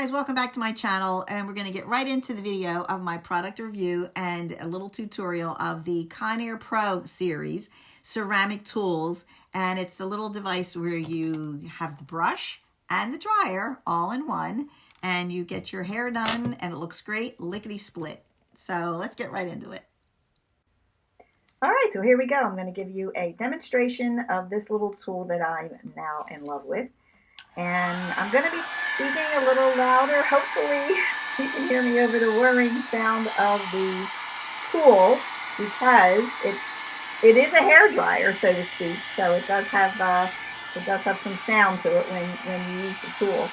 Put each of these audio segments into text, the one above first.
guys, welcome back to my channel, and we're going to get right into the video of my product review and a little tutorial of the Conair Pro series ceramic tools. And it's the little device where you have the brush and the dryer all in one, and you get your hair done and it looks great, lickety split. So let's get right into it. All right, so here we go. I'm going to give you a demonstration of this little tool that I'm now in love with. And I'm going to be speaking a little louder. Hopefully you can hear me over the whirring sound of the tool, because it is a hair dryer, so to speak. So it does have some sound to it when you use the tool.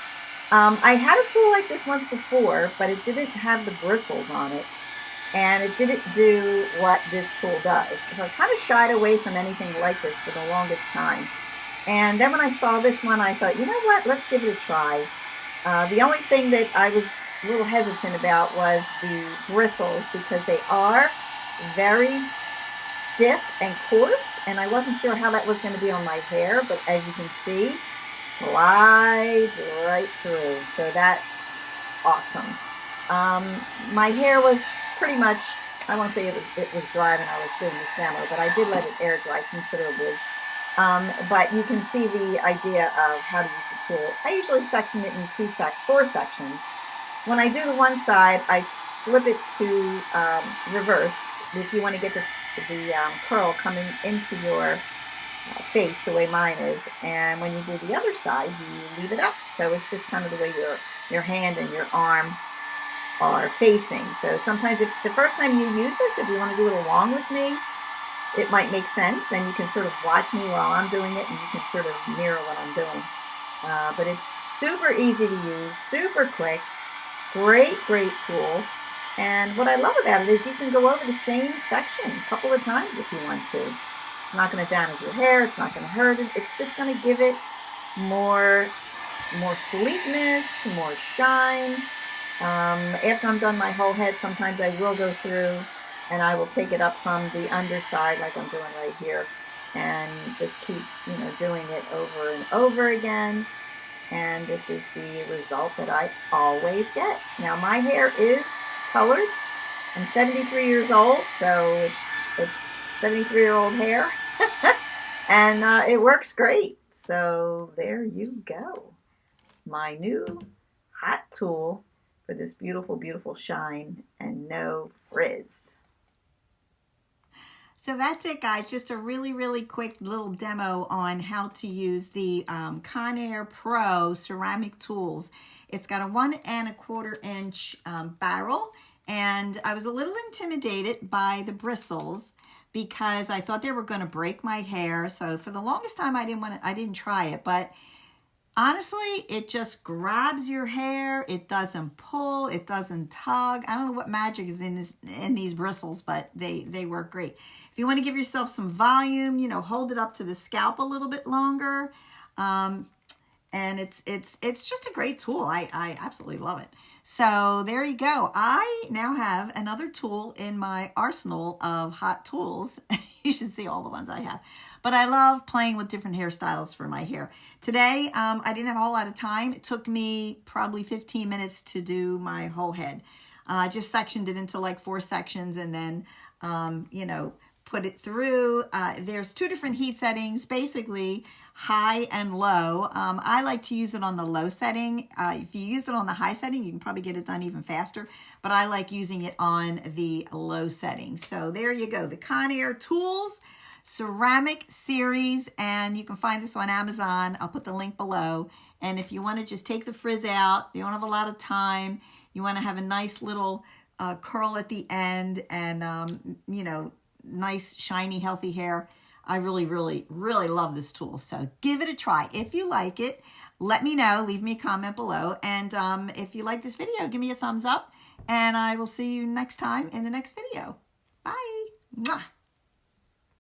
I had a tool like this once before, but it didn't have the bristles on it, and it didn't do what this tool does. So I kind of shied away from anything like this for the longest time. And then when I saw this one, I thought, you know what, let's give it a try. The only thing that I was a little hesitant about was the bristles, because they are very stiff and coarse, and I wasn't sure how that was going to be on my hair, but as you can see, slides right through. So that's awesome. My hair was pretty much, I won't say it was dry when I was doing this demo, but I did let it air dry considerably. But you can see the idea of how to use the tool. I usually section it in four sections. When I do the one side, I flip it to reverse if you want to get the curl coming into your face the way mine is. And when you do the other side, you leave it up. So it's just kind of the way your hand and your arm are facing. So sometimes if the first time you use this, if you want to do it along with me, it might make sense. Then you can sort of watch me while I'm doing it, and you can sort of mirror what I'm doing. But it's super easy to use, super quick, great tool. And what I love about it is you can go over the same section a couple of times if you want to. It's not going to damage your hair. It's not going to hurt it. It's just going to give it more sleekness, more shine. After I'm done my whole head, sometimes I will go through and I will take it up from the underside like I'm doing right here, and just keep, doing it over and over again. And this is the result that I always get. Now my hair is colored. I'm 73 years old, so it's 73-year-old hair. And it works great. So there you go. My new hot tool for this beautiful, beautiful shine and no frizz. So that's it, guys. Just a really quick little demo on how to use the Conair Pro ceramic tools. It's got a 1 1/4 inch barrel, and I was a little intimidated by the bristles because I thought they were going to break my hair. So for the longest time, I didn't try it, but honestly, it just grabs your hair. It doesn't pull. It doesn't tug. I don't know what magic is in these bristles, but they work great. If you want to give yourself some volume, hold it up to the scalp a little bit longer. And it's just a great tool. I absolutely love it. So there you go. I now have another tool in my arsenal of hot tools. You should see all the ones I have. But I love playing with different hairstyles for my hair. Today, I didn't have a whole lot of time. It took me probably 15 minutes to do my whole head. I just sectioned it into like 4 sections, and then, put it through. There's 2 different heat settings, basically high and low. I like to use it on the low setting. If you use it on the high setting, you can probably get it done even faster, but I like using it on the low setting. So there you go, the Conair Tools Ceramic Series, and you can find this on Amazon. I'll put the link below. And if you want to just take the frizz out, you don't have a lot of time, you want to have a nice little curl at the end, and nice, shiny, healthy hair, I really love this tool. So give it a try. If you like it, let me know. Leave me a comment below. And if you like this video, give me a thumbs up. And I will see you next time in the next video. Bye. Mwah.